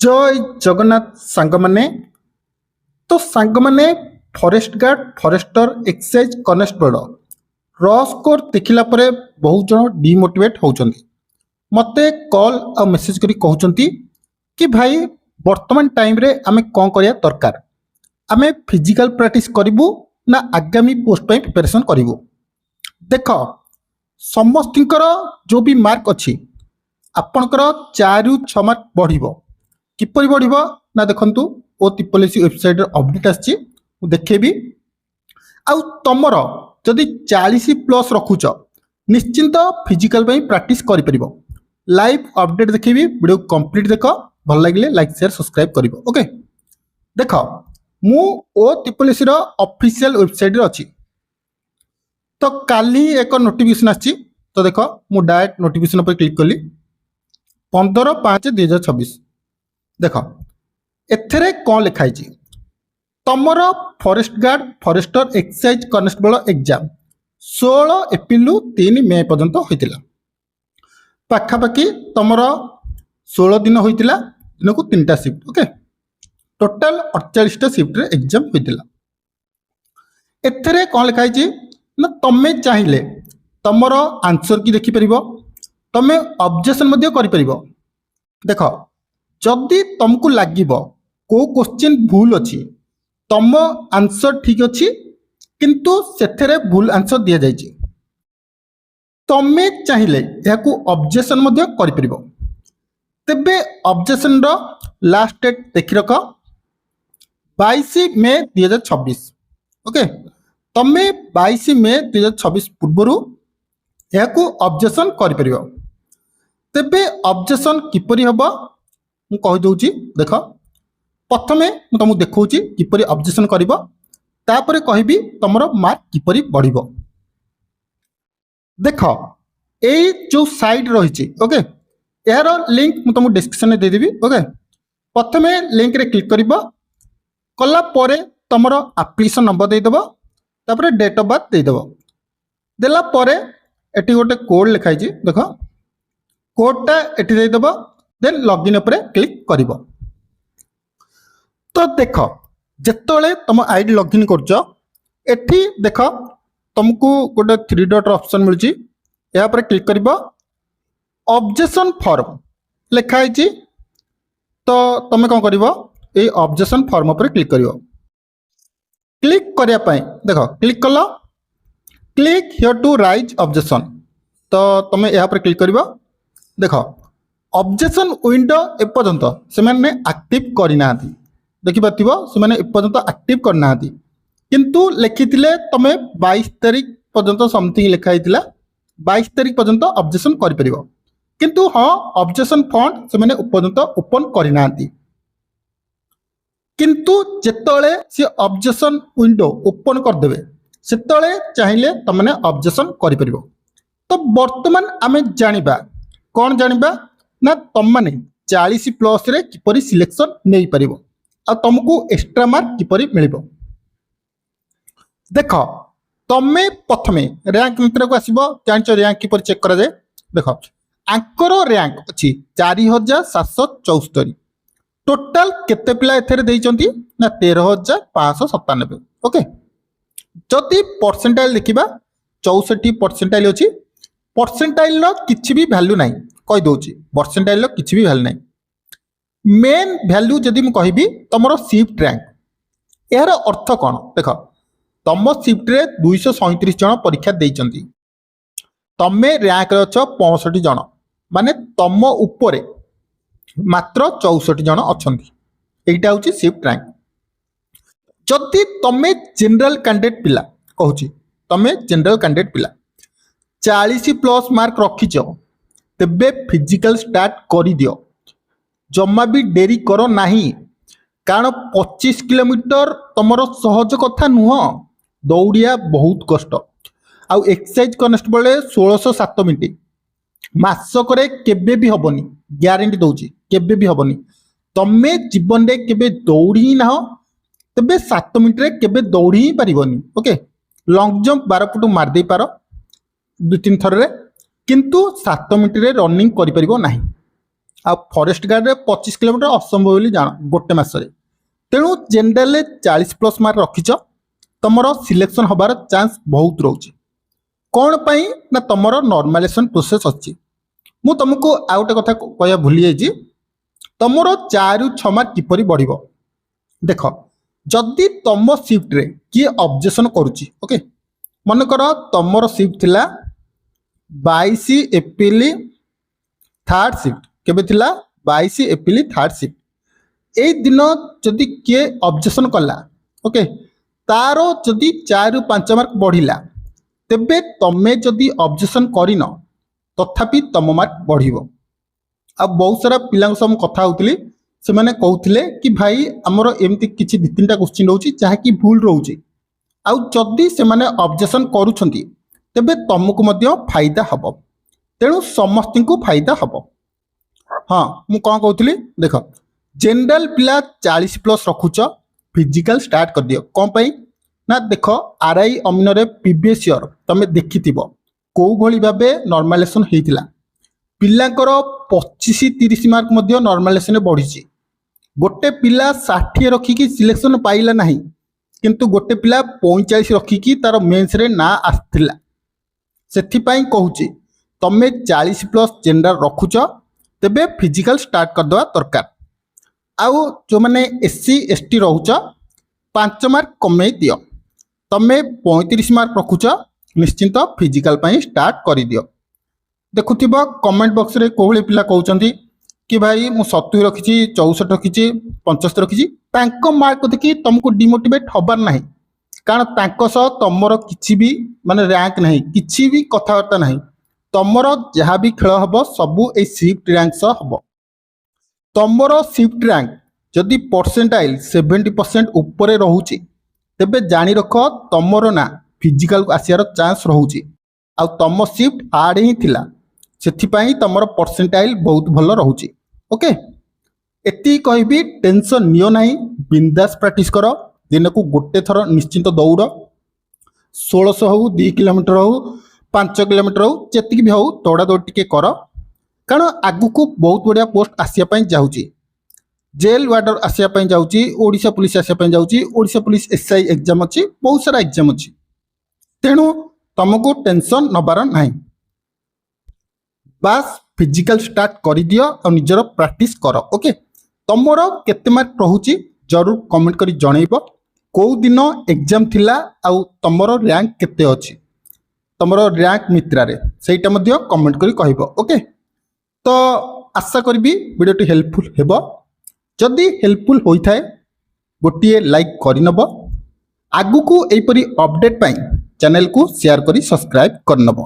जय जगन्नाथ सांग माने तो सांग माने forest guard forester excise constable र स्कोर देखिला परे बहुत जन डिमोटिवेट होउचंती मते कॉल आ मेसेज करी कहउचंती कि भाई वर्तमान टाइम रे आमे कोन करिया दरकार आमे फिजिकल प्रैक्टिस करिवु ना आगामी पोस्ट पे प्रिपरेशन करिवु। देखो समस्तिंकर जो भी मार्क अछि आपनकर 4 रु 6 मार्क बढ़िबो किपरि बढ़िबो ना देखंतु ओ त्रिपल वेबसाइट रे अपडेट आछि मु देखेबी आउ तमरो जदि 40 प्लस रखुच निश्चिंत फिजिकल पे प्रैक्टिस करि परिबो। लाइव अपडेट देखेबी वीडियो कंप्लीट देखो भल लागिले लाइक शेयर सब्सक्राइब करिवो। ओके देखो मु ओ त्रिपल रो ऑफिशियल वेबसाइट रे अछि तो काली एक नोटिफिकेशन आछि तो देखो मु डायरेक्ट नोटिफिकेशन पर क्लिक कली 15/5/2026 देख एथेरे कौन लिखाई तमर forest guard forester excise constable exam 16 April 3 May पर्यंत होइतिला पाखापाखि तमर 16 दिन होइतिला दिन को 3टा शिफ्ट। ओके टोटल 48टा शिफ्ट रे एग्जाम होइतिला। एथेरे कौन लिखाई ना तमे चाहिए तमर आंसर की देखि परिबो तमे ऑब्जेक्शन मध्ये करि परिबो। देखो जदि तुमको लागिबो को क्वेश्चन भूल अछि तम आंसर ठीक अछि किंतु सेथरे भूल आंसर दिया जायछि तमे चाहिए याकू ऑब्जेक्शन मध्ये करि परिबो। तेबे ऑब्जेक्शन रो लास्ट डेट देखि रख 22 मे 2026। ओके तमे 22 मे 2026 पूर्वरु याकू ऑब्जेक्शन करि परिबो। तेबे ऑब्जेक्शन किपरि हबो मु कहि दउची देख प्रथमे मु तुमको देखौची किपरि ऑब्जेक्शन करिवो तापरे कहबी तमरो मार्क किपरि बढ़िवो। देख एई जो साइड रहिची ओके यार लिंक मु तुमको डिस्क्रिप्शन में दे देबी। ओके प्रथमे लिंक रे क्लिक करिवो कला परे तमरो एप्लीकेशन नंबर दे देबो तापरे डेट ऑफ बर्थ दे देबो देला परे एटी गोटे कोड लिखाई छी देख कोडटा एटी दे देबो देन लॉगिन उपरे क्लिक करिवो। तो देख जेतोले तुम आईडी लॉगिन करछो एठी देख तुमको गोटे 3 डॉट ऑप्शन मिलची या पर क्लिक करिवो ऑब्जेक्शन फॉर्म लिखाई छी तो तुम कोन करिवो ए ऑब्जेक्शन फॉर्म उपरे क्लिक करिवो। क्लिक करिया पय देख क्लिक कलो click here to raise objection तो तुम या पर क्लिक करिवो। देख ऑब्जेक्शन विंडो एपर्यंत से मैंने एक्टिव करना देखि पाथिबो से मैंने एपर्यंत एक्टिव करना किंतु लिखिथिले तमे 22 तारिख पर्यंत समथिंग लिखाइथिला 22 तारिख पर्यंत ऑब्जेक्शन करि परिबो किंतु हां ऑब्जेक्शन फॉन्ट से मैंने एपर्यंत ओपन करना किंतु जेतळे से ऑब्जेक्शन विंडो ओपन कर देबे सेतळे चाहिले तमने ऑब्जेक्शन करि परिबो। तो वर्तमान आमे जानिबा कोन जानिबा ना तुम माने 40 प्लस रे किपरि सिलेक्शन नहीं परिबो आ तुमको एक्स्ट्रा मार्क किपरि मिलिबो। देखो तमे प्रथमे रैंक मित्र को आसीबो जानचो रैंक किपरि चेक करा जाय। देखो आंकर रैंक अछि 4774 टोटल केते पिला एथरे देइचंती ना 13597। ओके जदि परसेंटाइल देखिबा 64 परसेंटाइल अछि परसेंटाइल नो किछि भी वैल्यू नाही कहि दउची परसेंटाइल लो किछि भी वैल्यू नाही। मेन वैल्यू जदि मु कहिबी तमरो शिफ्ट रैंक यार अर्थ कोन देख तम शिफ्ट रे 237 जन परीक्षा देइचंती तमे रैंक रे अछ 65 जन माने तम ऊपर मात्र 64 जन अछंती एटा होची शिफ्ट रैंक। जदि तमे जनरल कैंडिडेट पिला कहूची तमे जनरल कैंडिडेट पिला 40 प्लस मार्क रखिछ तेबे फिजिकल स्टार्ट करि दियो जम्मा भी डेरी करो नाही कारण 25 किलोमीटर तमरो सहज कथा नुह दौड़िया बहुत कष्ट आउ एक्सरसाइज कनेस्टेबल 1607 मिनिट मासक रे केबे भी हबनी ग्यारंटी दउची केबे भी हबनी तमे जीवन रे केबे दौड़ी ही ना तबे 7 मिनिट रे केबे दौड़ी ही परिबनी। ओके लॉन्ग जंप 12 फुट मार दे पारो 2-3 थर रे किंतु 7 मिनिट रे रनिंग करि परिबो नाही आ फॉरेस्ट गार्ड रे 25 किलोमीटर असंभव बोली जान गोटे मासरे। तेणु जनरल 40+ मार्क रखिच तुमर सिलेक्शन हबार चांस बहुत रोचे। कौन पाई ना तुमर नॉर्मलाइजेशन प्रोसेस अच्छी। मु तुमको आ गोटे कथा कहया भूली जाइए, तुमर 4 ରୁ 6 मार्क किपरि बढ़िबो देख। जदि तुम शिफ्ट रे किए ऑब्जेक्शन करुच्ची, ओके मन कर तुमर शिफ्ट थिला 22 एप्रिल 3rd शिफ्ट केबे थिला 22 एप्रिल 3rd शिफ्ट ए दिन जदि किए ऑब्जेक्शन कला, ओके तारो जदि 4 ରୁ 5 मार्क बढ़िला तेबे तमे जदि ऑब्जेक्शन करिन तथापि तुम मार्क बढ़िबो। आ बहुत सारा पिला सब कथा होतली से माने कहउथिले कि भाई हमर एमती किछि 2-3टा क्वेश्चन रहउची चाहे कि भूल रहउची, आ जदि से माने ऑब्जेक्शन करूछंती तेबे तुमको मध्य फायदा हबो। तेणु समस्त को फायदा हबो। हाँ मु कौन कहउथिली देख, जनरल पिला 40+ रखुच फिजिकल स्टार्ट कर दियो। कौन पाई ना देख आरआई अमीन रे प्रीवियस ईयर तमे देखिथिबो को भली भाबे नॉर्मलाइजेशन हेतिला। पिलांकर 25-30 मार्क मध्य नॉर्मलाइजेशन बढ़ी। गोटे पिला 60 रखिकी सिलेक्शन पाइला नहीं, किंतु गोटे पिला 45 रखिकी तार मेंस रे ना आस्थिला। सेथिपाई कहूची तमे 40+ जनरल रखुच तेबे फिजिकल स्टार्ट कर दवा दरकार। आउ जो माने एससी एसटी रहुच 5 मार्क कमे दियो। तमे 35 मार्क रखुच निश्चिंत फिजिकल पाई स्टार्ट कर दियो। देखुथिबो कमेंट बॉक्स रे कोहले पिला कहउचंती कि भाई मु 70 रखिची 64 रखिची 75 रखिची। तांको मार्क देखि तुमको डिमोटिवेट हबार नाही, कारण तांको सह तमरो किछि भी माने रैंक नाही, किछि भी कथावार्ता नाही। तमरो जहाँ भी खेल हबो सबु ए शिफ्ट रैंक सह हबो। तमरो शिफ्ट रैंक जदि परसेंटाइल 70% ऊपर रहुची तेबे जानी रख तमरो ना फिजिकल को आसियार चांस रहुची। आ तम शिफ्ट हार्ड ही थिला सेथिपाई तमरो परसेंटाइल बहुत भलो रहुची। ओके एति कहबी टेंशन नियो नाही, बिंदास प्रैक्टिस करो। दिन को गोटे थर निश्चिंत दौड़ 1600 हो 2 किलोमीटर हो 5 किलोमीटर हो जेतिक भी हो दौड़ा दौड़ टिके कर, कारण आगु को बहुत बढ़िया पोस्ट आसिया पई जाउची। जेल वार्डर आसिया पई जाउची, ओडिशा पुलिस आसिया पई जाउची, ओडिशा पुलिस एसआई एग्जाम अछि, बहुत सारा एग्जाम अछि। तेणु तुमको टेंशन नबार नाही, बस फिजिकल स्टार्ट कर दियो और निजर प्रैक्टिस करो। ओके तुमर केते मार्क रहउची जरूर कमेंट करी जणैबो। को दिन एग्जाम थिला आउ तुमर रैंक केते अछि, तुमर रैंक मित्रा रे सेटा मध्ये कमेंट करी कहइबो। ओके तो आशा करबी वीडियोटी हेल्पफुल हेबो। जदि हेल्पफुल होइथाय गोटिए लाइक करिनब। आगु को एपरी अपडेट पाई चैनल को शेयर करी सब्सक्राइब करनब।